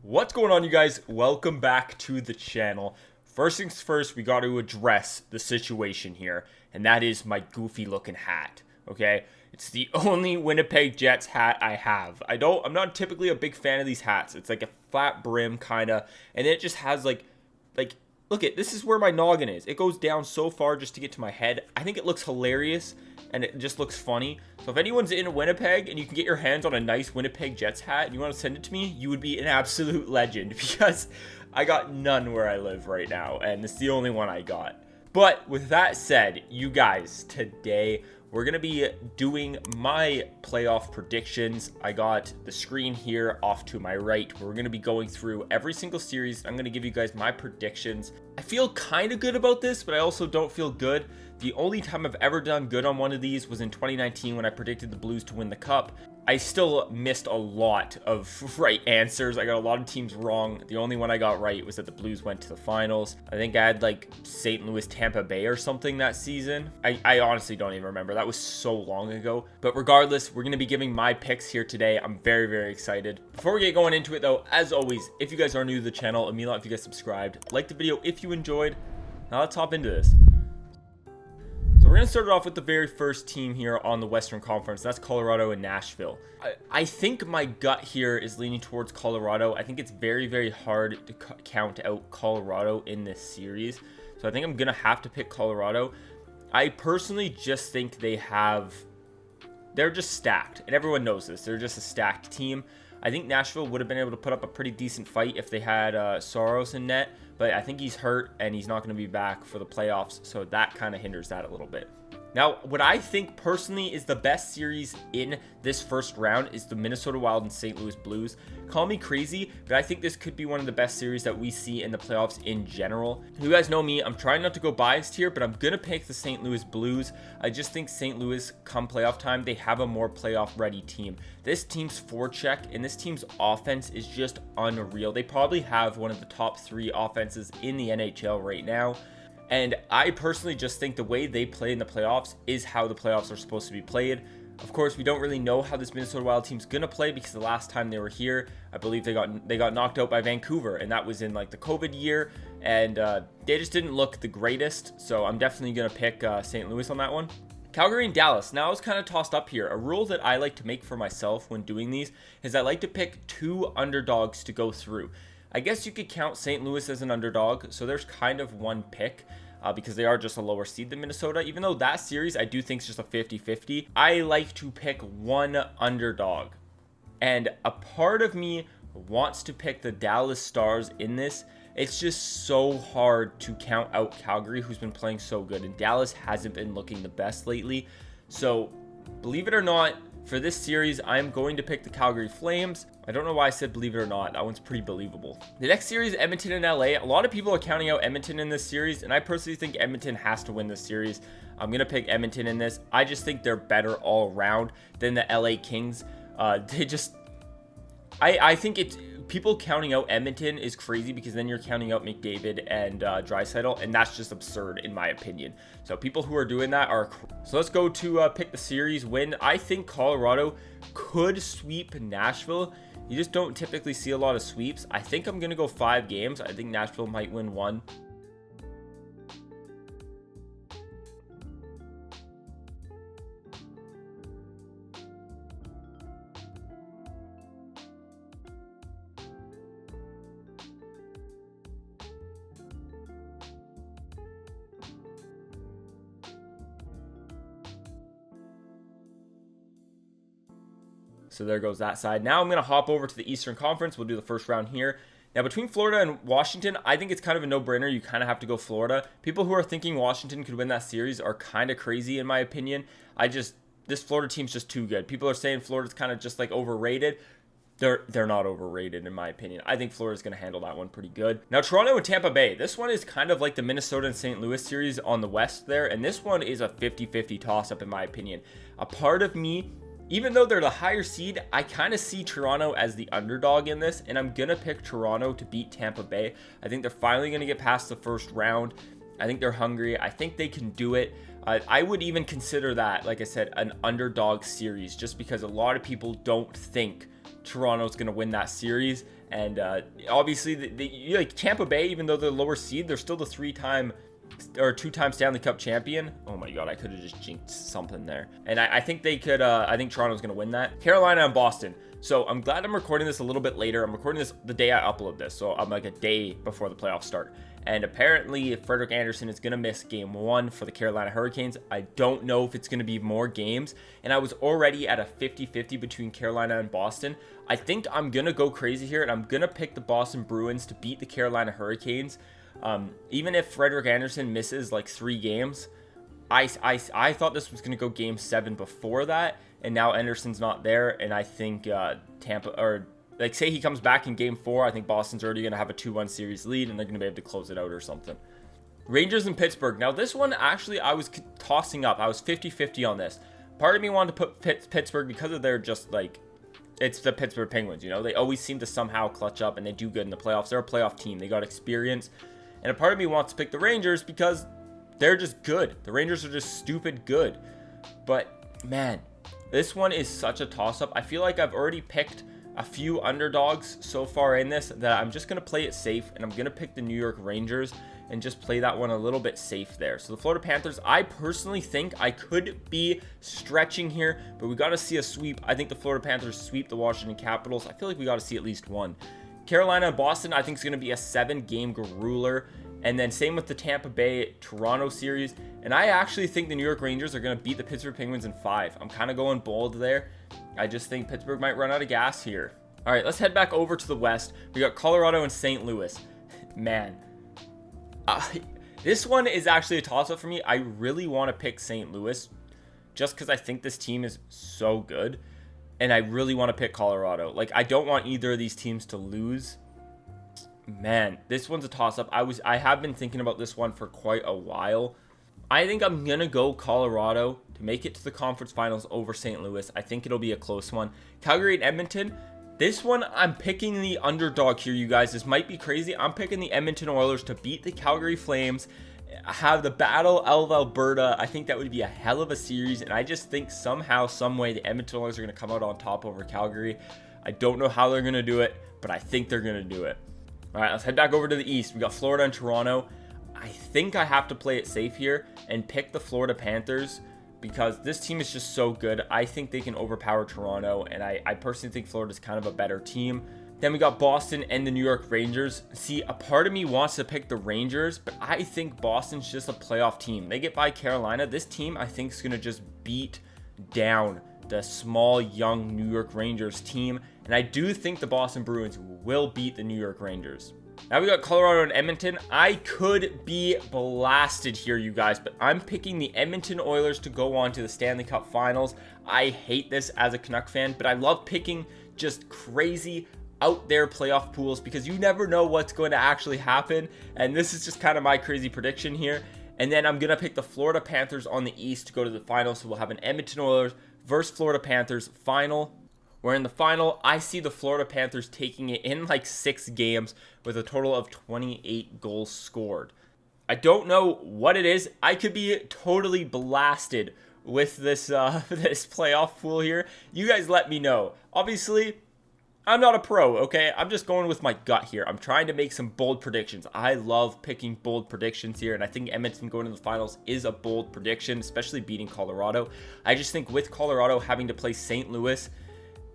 What's going on, you guys? Welcome back to the channel. First things first, we got to address the situation here, and that is my goofy looking hat. Okay, it's the only Winnipeg Jets hat I have. I'm not typically a big fan of these hats. It's like a flat brim kind of, and it just has like look at this is where my noggin is. It goes down so far just to get to my head. I think it looks hilarious and it just looks funny. So if anyone's in Winnipeg and you can get your hands on a nice Winnipeg Jets hat and you want to send it to me, you would be an absolute legend, because I got none where I live right now and it's the only one I got. But with that said, you guys, today we're going to be doing my playoff predictions. I got the screen here off to my right. We're going to be going through every single series. I'm going to give you guys my predictions. I feel kind of good about this, but I also don't feel good. The only time I've ever done good on one of these was in 2019 when I predicted the Blues to win the Cup. I still missed a lot of right answers. I got a lot of teams wrong. The only one I got right was that the Blues went to the finals. I think I had like St. Louis, Tampa Bay or something that season. I honestly don't even remember. That was so long ago. But regardless, we're going to be giving my picks here today. I'm very, very excited. Before we get going into it though, as always, if you guys are new to the channel, it means a lot if you guys subscribed. Like the video if you enjoyed. Now let's hop into this. So we're going to start it off with the very first team here on the Western Conference. That's Colorado and Nashville. I think my gut here is leaning towards Colorado. I think it's very, very hard to count out Colorado in this series. So I think I'm going to have to pick Colorado. I personally just think they're just stacked. And everyone knows this. They're just a stacked team. I think Nashville would have been able to put up a pretty decent fight if they had Soros in net. But I think he's hurt and he's not going to be back for the playoffs. So that kind of hinders that a little bit. Now, what I think personally is the best series in this first round is the Minnesota Wild and St. Louis Blues. Call me crazy, but I think this could be one of the best series that we see in the playoffs in general. You guys know me, I'm trying not to go biased here, but I'm going to pick the St. Louis Blues. I just think St. Louis, come playoff time, they have a more playoff ready team. This team's forecheck and this team's offense is just unreal. They probably have one of the top 3 offenses in the NHL right now. And I personally just think the way they play in the playoffs is how the playoffs are supposed to be played. Of course, we don't really know how this Minnesota Wild team's going to play because the last time they were here, I believe they got knocked out by Vancouver, and that was in like the COVID year, and they just didn't look the greatest. So I'm definitely going to pick St. Louis on that one. Calgary and Dallas. Now, I was kind of tossed up here. A rule that I like to make for myself when doing these is I like to pick 2 underdogs to go through. I guess you could count St. Louis as an underdog, so there's kind of one pick because they are just a lower seed than Minnesota. Even though that series I do think is just a 50-50, I like to pick one underdog. And a part of me wants to pick the Dallas Stars in this. It's just so hard to count out Calgary, who's been playing so good, and Dallas hasn't been looking the best lately. So believe it or not, for this series, I'm going to pick the Calgary Flames. I don't know why I said believe it or not. That one's pretty believable. The next series, Edmonton and LA. A lot of people are counting out Edmonton in this series, and I personally think Edmonton has to win this series. I'm going to pick Edmonton in this. I just think they're better all around than the LA Kings. I think it's people counting out Edmonton is crazy because then you're counting out McDavid and Draisaitl, and that's just absurd in my opinion. So people who are doing that are. So let's go to pick the series win. I think Colorado could sweep Nashville. You just don't typically see a lot of sweeps. I think I'm gonna go 5 games. I think Nashville might win 1. So there goes that side. Now I'm going to hop over to the Eastern Conference. We'll do the first round here. Now between Florida and Washington, I think it's kind of a no-brainer. You kind of have to go Florida. People who are thinking Washington could win that series are kind of crazy in my opinion. This Florida team's just too good. People are saying Florida's kind of just like overrated. They're not overrated in my opinion. I think Florida's going to handle that one pretty good. Now Toronto and Tampa Bay. This one is kind of like the Minnesota and St. Louis series on the West there. And this one is a 50-50 toss-up in my opinion. A part of me, even though they're the higher seed, I kind of see Toronto as the underdog in this, and I'm going to pick Toronto to beat Tampa Bay. I think they're finally going to get past the first round. I think they're hungry. I think they can do it. I would even consider that, like I said, an underdog series, just because a lot of people don't think Toronto's going to win that series, And obviously, like Tampa Bay, even though they're lower seed, they're still the two-time Stanley Cup champion. Oh my God, I could have just jinxed something there. And I think they could. I think Toronto's going to win that. Carolina and Boston. So I'm glad I'm recording this a little bit later. I'm recording this the day I upload this, so I'm like a day before the playoffs start. And apparently, Frederik Andersen is going to miss game 1 for the Carolina Hurricanes. I don't know if it's going to be more games. And I was already at a 50-50 between Carolina and Boston. I think I'm going to go crazy here, and I'm going to pick the Boston Bruins to beat the Carolina Hurricanes. Even if Frederik Andersen misses like 3 games, I thought this was going to go game 7 before that. And now Anderson's not there. And I think Tampa, or like say he comes back in game 4, I think Boston's already going to have a 2-1 series lead and they're going to be able to close it out or something. Rangers and Pittsburgh. Now this one, actually, I was tossing up. I was 50-50 on this. Part of me wanted to put Pittsburgh because of their just like, it's the Pittsburgh Penguins, you know? They always seem to somehow clutch up and they do good in the playoffs. They're a playoff team. They got experience. And a part of me wants to pick the Rangers because they're just good. The Rangers are just stupid good. But man, this one is such a toss-up. I feel like I've already picked a few underdogs so far in this that I'm just going to play it safe, and I'm going to pick the New York Rangers and just play that one a little bit safe there. So the Florida Panthers, I personally think I could be stretching here, but we got to see a sweep. I think the Florida Panthers sweep the Washington Capitals. I feel like we got to see at least one. Carolina and Boston, I think is going to be a 7-game grueler. And then same with the Tampa Bay Toronto series. And I actually think the New York Rangers are going to beat the Pittsburgh Penguins in 5. I'm kind of going bold there. I just think Pittsburgh might run out of gas here. All right, let's head back over to the West. We got Colorado and St. Louis. Man, this one is actually a toss-up for me. I really want to pick St. Louis just because I think this team is so good. And I really want to pick Colorado. Like, I don't want either of these teams to lose. Man, this one's a toss-up. I have been thinking about this one for quite a while. I think I'm going to go Colorado to make it to the conference finals over St. Louis. I think it'll be a close one. Calgary and Edmonton. This one, I'm picking the underdog here, you guys. This might be crazy. I'm picking the Edmonton Oilers to beat the Calgary Flames, have the Battle of Alberta. I think that would be a hell of a series, and I just think somehow, someway, the Edmonton Oilers are going to come out on top over Calgary. I don't know how they're going to do it, but I think they're going to do it. All right, let's head back over to the East. We got Florida and Toronto. I think I have to play it safe here and pick the Florida Panthers because this team is just so good. I think they can overpower Toronto, and I personally think Florida's kind of a better team. Then we got Boston and the New York Rangers. See, a part of me wants to pick the Rangers, but I think Boston's just a playoff team. They get by Carolina. This team, I think, is going to just beat down the small, young New York Rangers team. And I do think the Boston Bruins will beat the New York Rangers. Now we got Colorado and Edmonton. I could be blasted here, you guys, but I'm picking the Edmonton Oilers to go on to the Stanley Cup Finals. I hate this as a Canuck fan, but I love picking just crazy out there playoff pools because you never know what's going to actually happen. And this is just kind of my crazy prediction here. And then I'm going to pick the Florida Panthers on the East to go to the finals. So we'll have an Edmonton Oilers versus Florida Panthers final. Where in the final, I see the Florida Panthers taking it in like 6 games with a total of 28 goals scored. I don't know what it is. I could be totally blasted with this this playoff pool here. You guys let me know. Obviously, I'm not a pro, okay? I'm just going with my gut here. I'm trying to make some bold predictions. I love picking bold predictions here, and I think Edmonton going to the finals is a bold prediction, especially beating Colorado. I just think with Colorado having to play St. Louis,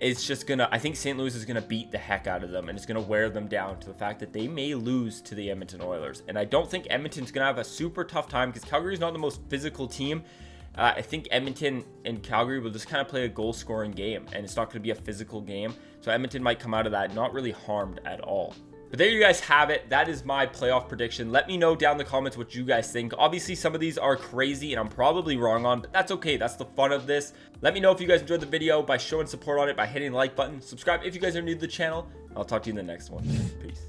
it's just gonna, I think St. Louis is gonna beat the heck out of them, and it's gonna wear them down to the fact that they may lose to the Edmonton Oilers. And I don't think Edmonton's gonna have a super tough time because Calgary's not the most physical team. I think Edmonton and Calgary will just kind of play a goal-scoring game, and it's not going to be a physical game. So Edmonton might come out of that not really harmed at all. But there you guys have it. That is my playoff prediction. Let me know down in the comments what you guys think. Obviously, some of these are crazy, and I'm probably wrong on, but that's okay. That's the fun of this. Let me know if you guys enjoyed the video by showing support on it, by hitting the like button. Subscribe if you guys are new to the channel. I'll talk to you in the next one. Peace.